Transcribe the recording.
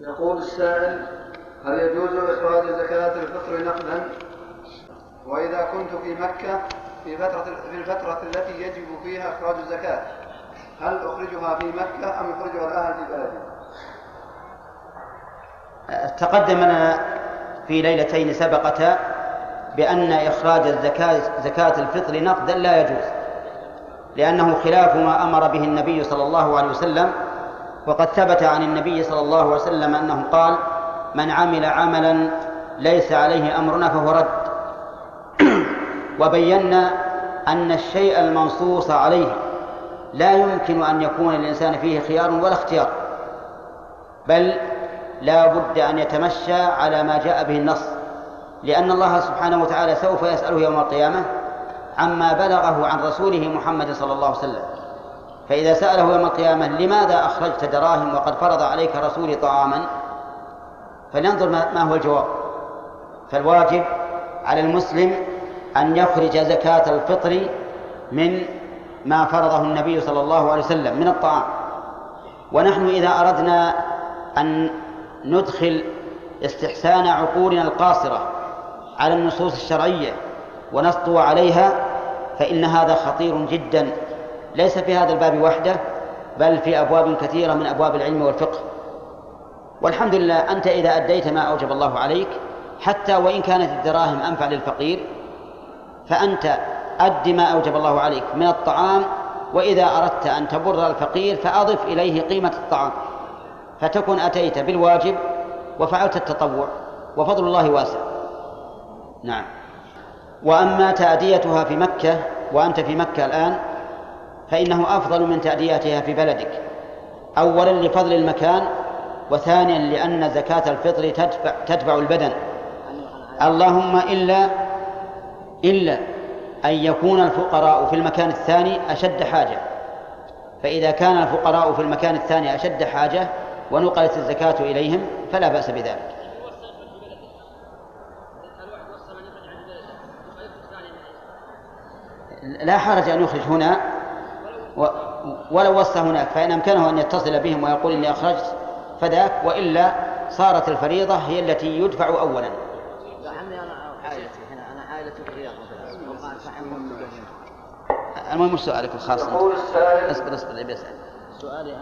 يقول السائل: هل يجوز إخراج زكاة الفطر نقدا؟ وإذا كنت في مكة في الفترة التي يجب فيها إخراج الزكاة، هل أخرجها في مكة أم أخرجها الآن في بلدي؟ تقدمنا في ليلتين سبقتا بأن إخراج زكاة الفطر نقدا لا يجوز، لأنه خلاف ما أمر به النبي صلى الله عليه وسلم. وقد ثبت عن النبي صلى الله عليه وسلم أنه قال: من عمل عملا ليس عليه أمرنا فهو رد. وبينا أن الشيء المنصوص عليه لا يمكن أن يكون الإنسان فيه خيار ولا اختيار، بل لا بد أن يتمشى على ما جاء به النص، لأن الله سبحانه وتعالى سوف يسأله يوم القيامة عما بلغه عن رسوله محمد صلى الله عليه وسلم. فإذا سأله يوم القيامة: لماذا أخرجت دراهم وقد فرض عليك رسولي طعاما؟ فلننظر ما هو الجواب. فالواجب على المسلم أن يخرج زكاة الفطر من ما فرضه النبي صلى الله عليه وسلم من الطعام. ونحن إذا أردنا أن ندخل استحسان عقولنا القاصرة على النصوص الشرعية ونسطو عليها، فإن هذا خطير جدا، ليس في هذا الباب وحده بل في أبواب كثيرة من أبواب العلم والفقه. والحمد لله أنت إذا أديت ما أوجب الله عليك، حتى وإن كانت الدراهم أنفع للفقير، فأنت أد ما أوجب الله عليك من الطعام، وإذا أردت أن تبر الفقير فأضف إليه قيمة الطعام، فتكون أتيت بالواجب وفعلت التطوع، وفضل الله واسع. نعم. وأما تأديتها في مكة وأنت في مكة الآن فإنه أفضل من تأديتها في بلدك، أولا لفضل المكان، وثانيا لأن زكاة الفطر تتبع البدن، اللهم إلا أن يكون الفقراء في المكان الثاني أشد حاجة، فإذا كان الفقراء في المكان الثاني أشد حاجة ونقلت الزكاة إليهم فلا بأس بذلك. لا حرج أن يخرج هنا ولو وصى هناك، فإن أمكنه أن يتصل بهم ويقول إني أخرجت فذاك، وإلا صارت الفريضة هي التي يدفع أولا. لا عمي أنا عائلتي هنا، أنا عائلتي في الرياض مثلا. المهم سؤالك الخاص. يقول السائل: اصبر بيسأل. سؤالي